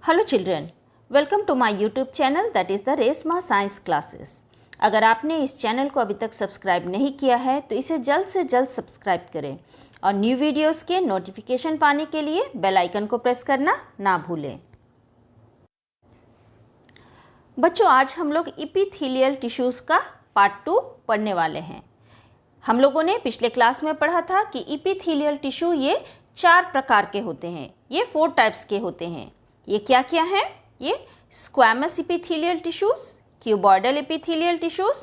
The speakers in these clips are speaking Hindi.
Hello children, welcome to my YouTube channel that is the Reshma science classes. अगर आपने इस चैनल को अभी तक सब्सक्राइब नहीं किया है तो इसे जल्द से जल्द सब्सक्राइब करें और न्यू वीडियोस के नोटिफिकेशन पाने के लिए बेल आइकन को प्रेस करना ना भूलें। बच्चों, आज हम लोग एपिथेलियल टिश्यूज़ का पार्ट 2 पढ़ने वाले हैं। हम लोगों ने पिछले क्लास में पढ़ा था कि एपिथेलियल टिश्यू ये 4 प्रकार के होते हैं, ये 4 टाइप्स के होते हैं। ये क्या क्या है? ये squamous epithelial tissues, cuboidal epithelial tissues,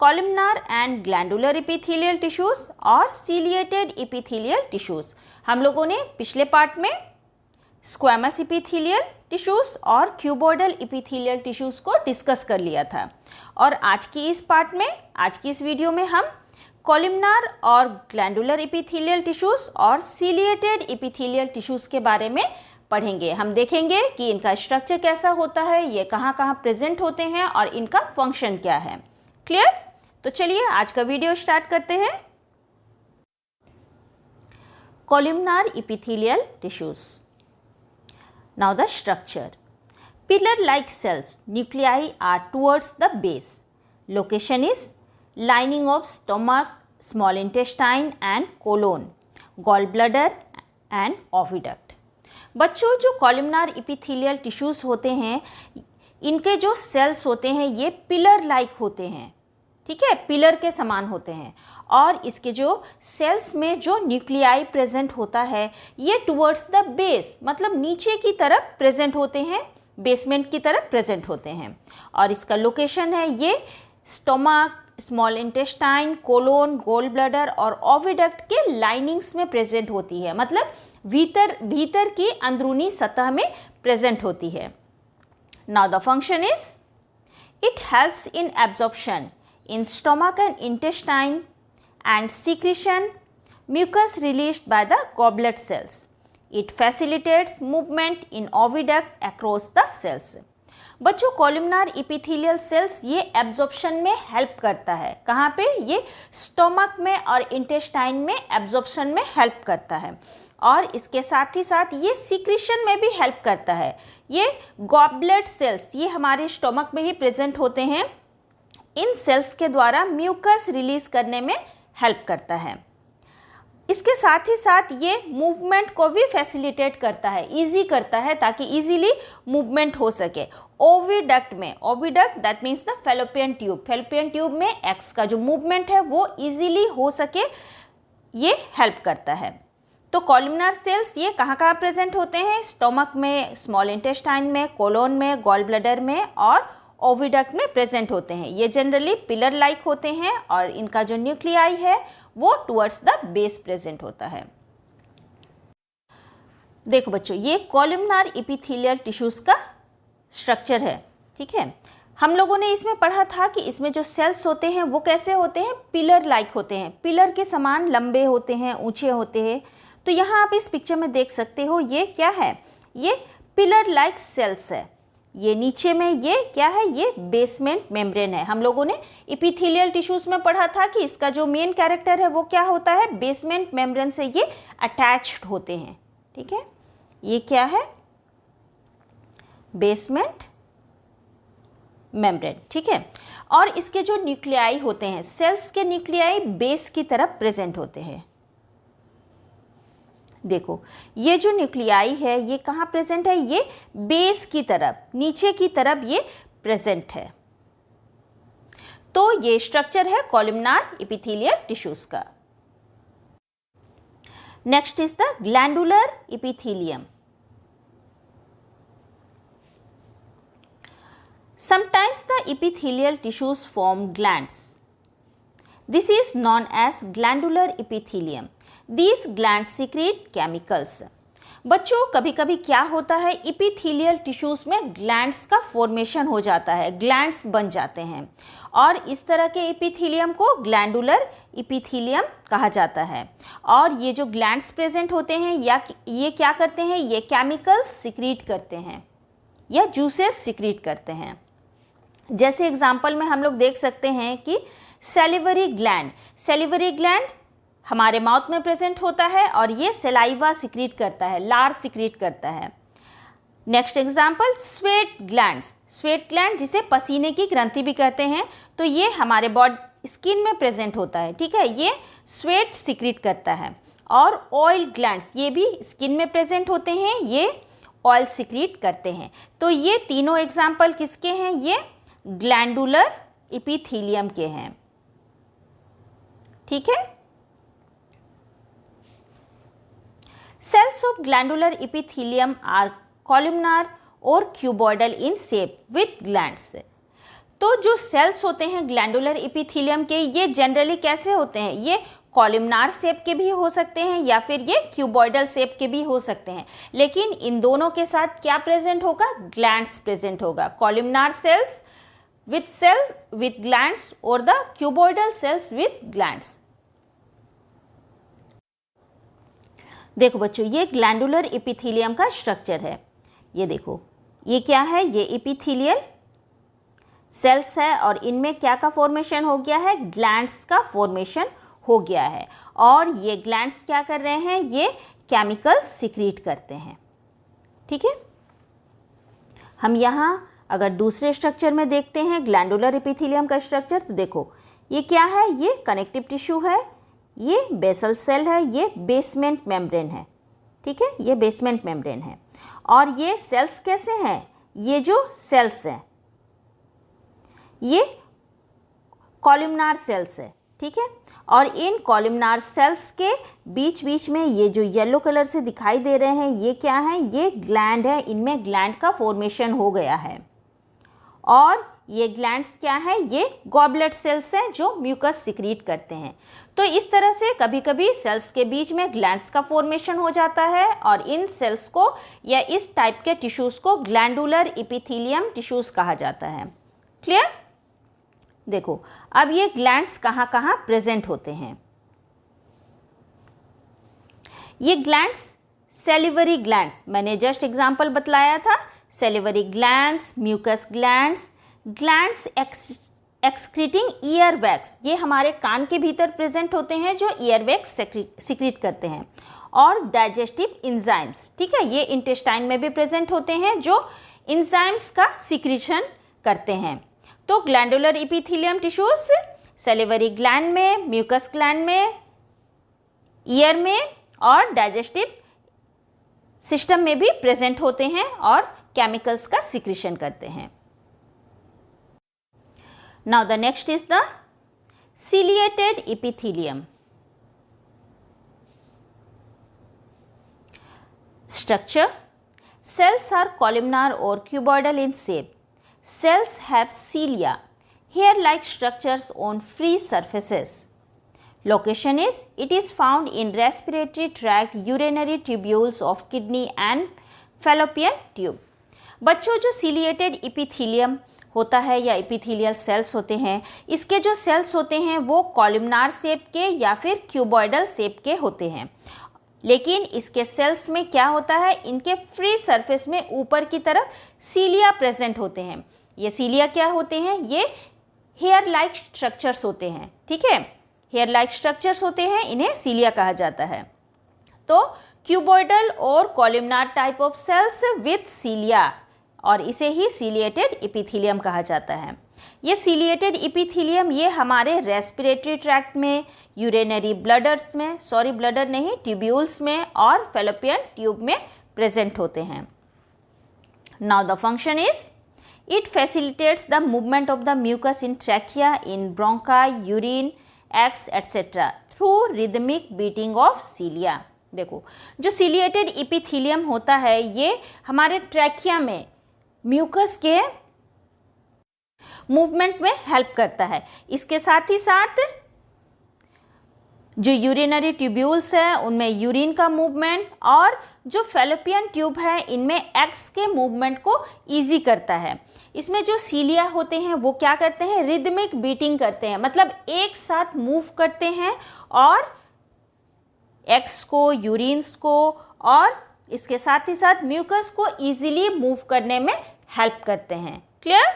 columnar and glandular epithelial tissues और सीलिएटेड एपिथेलियल टिश्यूज। हम लोगों ने पिछले पार्ट में स्क्वैमस एपिथेलियल टिश्यूज और क्यूबॉइडल एपिथेलियल टिश्यूज को डिस्कस कर लिया था और आज की इस वीडियो में हम कॉलमनार और ग्लैंडुलर एपिथेलियल टिश्यूज और सीलिएटेड एपिथेलियल टिश्यूज के बारे में पढ़ेंगे। हम देखेंगे कि इनका स्ट्रक्चर कैसा होता है, ये कहाँ कहाँ प्रेजेंट होते हैं और इनका फंक्शन क्या है। क्लियर? तो चलिए आज का वीडियो स्टार्ट करते हैं। Columnar epithelial tissues. Now the structure. Pillar like cells, nuclei are towards the base. Location is lining of stomach, small intestine and colon, gallbladder and oviduct. बच्चों, जो कॉलमनार एपिथेलियल टिश्यूज़ होते हैं, इनके जो सेल्स होते हैं ये पिलर लाइक होते हैं, ठीक है, पिलर के समान होते हैं। और इसके जो सेल्स में जो न्यूक्लियाई प्रेजेंट होता है ये टुवर्ड्स द बेस, मतलब नीचे की तरफ प्रेजेंट होते हैं, बेसमेंट की तरफ प्रेजेंट होते हैं। और इसका लोकेशन है ये stomach, small intestine, colon, gall bladder और ओविडक्ट के लाइनिंग्स में प्रेजेंट होती है, मतलब भीतर की अंदरूनी सतह में प्रेजेंट होती है। Now the function is it helps in absorption in stomach and intestine and secretion mucus released by the goblet cells. It facilitates movement in oviduct across the cells. बच्चों, कॉलमनार एपिथेलियल सेल्स ये एब्जॉर्प्शन में हेल्प करता है। कहाँ पे? ये स्टोमक में और इंटेस्टाइन में एब्जॉर्प्शन में हेल्प करता है और इसके साथ ही साथ ये सीक्रेशन में भी हेल्प करता है। ये गॉबलेट सेल्स ये हमारे स्टोमक में ही प्रेजेंट होते हैं, इन सेल्स के द्वारा म्यूकस रिलीज करने में हेल्प करता है। इसके साथ ही साथ ये मूवमेंट को भी फैसिलिटेट करता है, इजी करता है ताकि इजीली मूवमेंट हो सके। ओविडक्ट में, oviduct that means the fallopian tube, fallopian tube में एक्स का जो मूवमेंट है वो इजीली हो सके, ये हेल्प करता है। तो कॉलमनार सेल्स ये कहाँ कहाँ प्रेजेंट होते हैं? स्टोमक में, स्मॉल इंटेस्टाइन में, कोलोन में, गॉल ब्लैडर में और ओविडक्ट में प्रेजेंट होते हैं। ये जनरली पिलर लाइक होते हैं और इनका जो न्यूक्लियाई है वो टुवर्ड्स द बेस प्रेजेंट होता है। देखो बच्चों, ये कॉलमनार एपिथेलियल टिश्यूज का स्ट्रक्चर है, ठीक है। हम लोगों ने इसमें पढ़ा था कि इसमें जो सेल्स होते हैं वो कैसे होते हैं? पिलर लाइक होते हैं, पिलर के समान लंबे होते हैं, ऊंचे होते हैं। तो यहाँ आप इस पिक्चर में देख सकते हो ये क्या है? ये पिलर लाइक सेल्स है। ये नीचे में ये क्या है? ये बेसमेंट मेम्ब्रेन है। हम लोगों ने एपिथेलियल टिश्यूज में पढ़ा था कि इसका जो मेन कैरेक्टर है वो क्या होता है? बेसमेंट मेम्ब्रेन से ये अटैच्ड होते हैं, ठीक है। ये क्या है? बेसमेंट मेम्ब्रेन, ठीक है। और इसके जो न्यूक्लियाई होते हैं, सेल्स के न्यूक्लियाई बेस की तरफ प्रेजेंट होते हैं। देखो, ये जो न्यूक्लियाई है ये कहाँ प्रेजेंट है? ये बेस की तरफ, नीचे की तरफ ये प्रेजेंट है। तो ये स्ट्रक्चर है कॉलमनार एपिथेलियल टिश्यूज का। Next is the glandular epithelium. Sometimes the epithelial tissues form glands. This is known as glandular epithelium. These glands secrete chemicals. बच्चों, कभी कभी क्या होता है, एपिथेलियल टिश्यूज़ में ग्लैंड्स का फॉर्मेशन हो जाता है, ग्लैंड्स बन जाते हैं और इस तरह के एपिथेलियम को ग्लैंडुलर एपिथेलियम कहा जाता है। और ये जो ग्लैंड्स प्रेजेंट होते हैं या ये क्या करते हैं? ये केमिकल्स सिक्रीट करते हैं या जूसेस सिक्रीट करते हैं। जैसे एग्जाम्पल में हम लोग देख सकते हैं कि सैलिवरी ग्लैंड हमारे माउथ में प्रेजेंट होता है और ये सलाइवा सिक्रीट करता है, लार सिक्रीट करता है। Next example sweat glands. Sweat gland जिसे पसीने की ग्रंथि भी कहते हैं, तो ये हमारे बॉडी स्किन में प्रेजेंट होता है, ठीक है, ये स्वेट सिक्रीट करता है। और ऑयल ग्लैंड्स ये भी स्किन में प्रेजेंट होते हैं, ये ऑयल सिक्रीट करते हैं। तो ये तीनों एग्जाम्पल किसके हैं, ये ग्लैंडुलर एपिथेलियम के हैं, ठीक है। Cells of glandular epithelium are columnar और cuboidal in shape with glands. तो जो सेल्स होते हैं ग्लैंडुलर एपिथेलियम के, ये जनरली कैसे होते हैं, ये कॉलमनार शेप के भी हो सकते हैं या फिर ये क्यूबॉइडल शेप के भी हो सकते हैं, लेकिन इन दोनों के साथ क्या प्रेजेंट होगा, ग्लैंड्स प्रेजेंट होगा। कॉलमनार सेल्स विथ ग्लैंड्स और the cuboidal sales with glands. देखो बच्चों, ये ग्लैंडुलर एपिथेलियम का स्ट्रक्चर है। ये देखो, ये क्या है, ये एपिथेलियल सेल्स है और इनमें क्या का फॉर्मेशन हो गया है, ग्लैंड्स का फॉर्मेशन हो गया है। और ये ग्लैंड्स क्या कर रहे हैं, ये केमिकल सिक्रीट करते हैं, ठीक है। हम यहाँ अगर दूसरे स्ट्रक्चर में देखते हैं ग्लैंडुलर एपिथेलियम का स्ट्रक्चर, तो देखो ये क्या है, ये कनेक्टिव टिश्यू है, ये बेसल सेल है, ये बेसमेंट मेम्ब्रेन है, ठीक है, ये बेसमेंट मेम्ब्रेन है। और ये सेल्स कैसे हैं, ये जो सेल्स हैं ये कॉलमनार सेल्स है, ठीक है। और इन कॉलमनार सेल्स के बीच बीच में ये जो येलो कलर से दिखाई दे रहे हैं, ये क्या है, ये ग्लैंड है, इनमें ग्लैंड का फॉर्मेशन हो गया है। और ये ग्लैंड्स क्या है, ये गॉबलेट सेल्स हैं जो म्यूकस सिक्रीट करते हैं। तो इस तरह से कभी कभी सेल्स के बीच में ग्लैंड्स का फॉर्मेशन हो जाता है और इन सेल्स को या इस टाइप के टिश्यूज़ को ग्लैंडुलर एपिथेलियम टिश्यूज़ कहा जाता है। क्लियर। देखो अब ये ग्लैंड्स कहाँ कहाँ प्रेजेंट होते हैं। ये ग्लैंड्स सेलिवरी ग्लैंड्स, मैंने जस्ट एग्जांपल बतलाया था, salivary glands, mucus glands, glands excreting ear wax, ये हमारे कान के भीतर प्रेजेंट होते हैं जो ईयर वैक्स सिक्रीट करते हैं। और डाइजेस्टिव इंजाइम्स, ठीक है, ये इंटेस्टाइन में भी प्रेजेंट होते हैं जो इंजाइम्स का सिक्रीशन करते हैं। तो glandular epithelium tissues salivary gland में, म्यूकस ग्लैंड में, ईयर में और डाइजेस्टिव सिस्टम में भी प्रेजेंट होते हैं और केमिकल्स का सिक्रीशन करते हैं। Now the next is the ciliated epithelium. Structure: cells are columnar or cuboidal in shape. Cells have cilia, hair-like structures on free surfaces. Location is, it is found in respiratory tract, urinary tubules of kidney and fallopian tube. बच्चों, जो ciliated epithelium होता है या एपिथेलियल सेल्स होते हैं, इसके जो सेल्स होते हैं वो कॉलमनार शेप के या फिर क्यूबॉइडल शेप के होते हैं। लेकिन इसके सेल्स में क्या होता है, इनके फ्री सरफेस में ऊपर की तरफ सीलिया प्रेजेंट होते हैं। ये सीलिया क्या होते हैं, ये हेयर लाइक स्ट्रक्चर्स होते हैं, ठीक है, हेयर लाइक स्ट्रक्चर्स होते हैं, इन्हें सीलिया कहा जाता है। तो क्यूबॉइडल और columnar type of cells with cilia, और इसे ही सीलिएटेड एपिथेलियम कहा जाता है। ये सीलिएटेड एपिथेलियम ये हमारे रेस्पिरेटरी ट्रैक्ट में, यूरिनरी ब्लडर्स में, सॉरी ब्लडर नहीं, ट्यूब्यूल्स में और फैलोपियन ट्यूब में प्रेजेंट होते हैं। Now the function is, it facilitates the movement of the mucus in trachea, in bronchi, urine, ex etcetera through rhythmic beating of cilia. देखो, जो सीलिएटेड एपिथेलियम होता है ये हमारे ट्रैकिया में म्यूकस के मूवमेंट में हेल्प करता है। इसके साथ ही साथ जो यूरिनरी ट्यूब्यूल्स हैं उनमें यूरिन का मूवमेंट, और जो फैलोपियन ट्यूब है इनमें एक्स के मूवमेंट को इजी करता है। इसमें जो सीलिया होते हैं वो क्या करते हैं, रिदमिक बीटिंग करते हैं, मतलब एक साथ मूव करते हैं और एक्स को, यूरिन्स को और इसके साथ ही साथ म्यूकस को इजीली मूव करने में हेल्प करते हैं। क्लियर।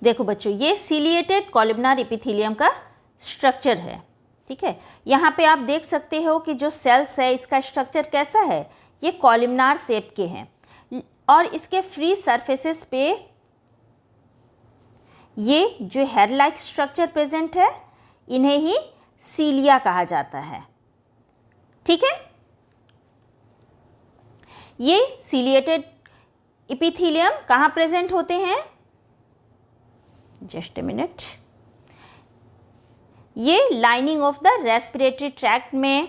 देखो बच्चों, ये सीलिएटेड कॉलमनार एपिथेलियम का स्ट्रक्चर है, ठीक है। यहाँ पे आप देख सकते हो कि जो सेल्स है इसका स्ट्रक्चर कैसा है, ये कॉलमनार शेप के हैं और इसके फ्री सरफेसेस पे ये जो हेयर लाइक स्ट्रक्चर प्रेजेंट है, इन्हें ही सीलिया कहा जाता है। ठीक है, ये सीलिएटेड इपिथीलियम कहाँ प्रेजेंट होते हैं? Just a minute. ये lining of the respiratory tract में,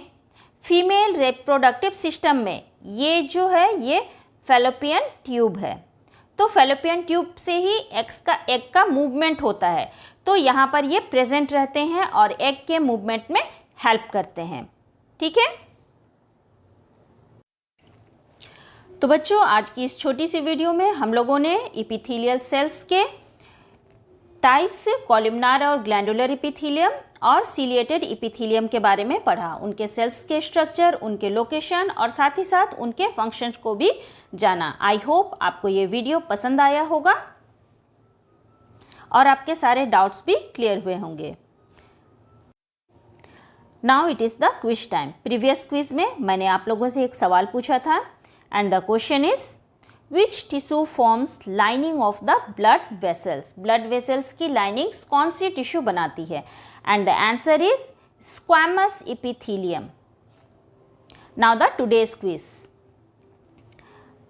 फीमेल रिप्रोडक्टिव सिस्टम में ये जो है ये फैलोपियन ट्यूब है। तो फैलोपियन ट्यूब से ही एग का मूवमेंट होता है, तो यहाँ पर ये प्रेजेंट रहते हैं और एग के मूवमेंट में हेल्प करते हैं। ठीक है, तो बच्चों आज की इस छोटी सी वीडियो में हम लोगों ने इपिथेलियल सेल्स के टाइप्स, कॉलमनार और ग्लैंडुलर इपिथेलियम और सीलिएटेड इपिथेलियम के बारे में पढ़ा। उनके सेल्स के स्ट्रक्चर, उनके लोकेशन और साथ ही साथ उनके फंक्शंस को भी जाना। आई होप आपको ये वीडियो पसंद आया होगा और आपके सारे डाउट्स भी क्लियर हुए होंगे। Now it is the quiz time. Previous quiz में मैंने आप लोगों से एक सवाल पूछा था and the question is which tissue forms lining of the blood vessels. Blood vessels की लाइनिंग्स कौन सी टिश्यू बनाती है? And the answer is squamous epithelium. Now the today's quiz.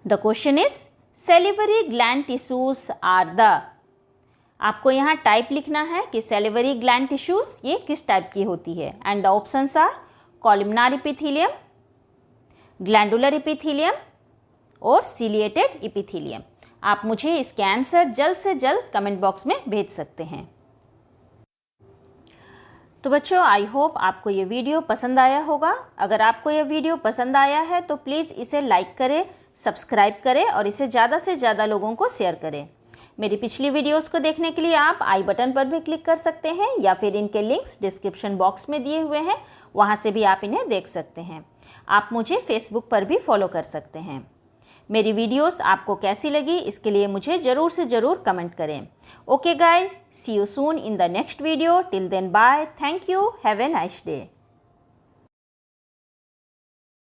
The question is salivary gland tissues are the. आपको यहाँ टाइप लिखना है कि सेलिवरी ग्लैंड टिश्यूज ये किस टाइप की होती है। And the options are columnar epithelium, glandular epithelium और सीलिएटेड इपिथेलियम। आप मुझे इसके आंसर जल्द से जल्द कमेंट बॉक्स में भेज सकते हैं। तो बच्चों आई होप आपको ये वीडियो पसंद आया होगा। अगर आपको ये वीडियो पसंद आया है तो प्लीज़ इसे लाइक करें, सब्सक्राइब करें और इसे ज़्यादा से ज़्यादा लोगों को शेयर करें। मेरी पिछली वीडियोस को देखने के लिए आप आई बटन पर भी क्लिक कर सकते हैं या फिर इनके लिंक्स डिस्क्रिप्शन बॉक्स में दिए हुए हैं, वहाँ से भी आप इन्हें देख सकते हैं। आप मुझे फेसबुक पर भी फॉलो कर सकते हैं। मेरी वीडियोस आपको कैसी लगी इसके लिए मुझे ज़रूर से ज़रूर कमेंट करें। Okay guys, see you soon in the next video. Till then bye, thank you, have a nice day.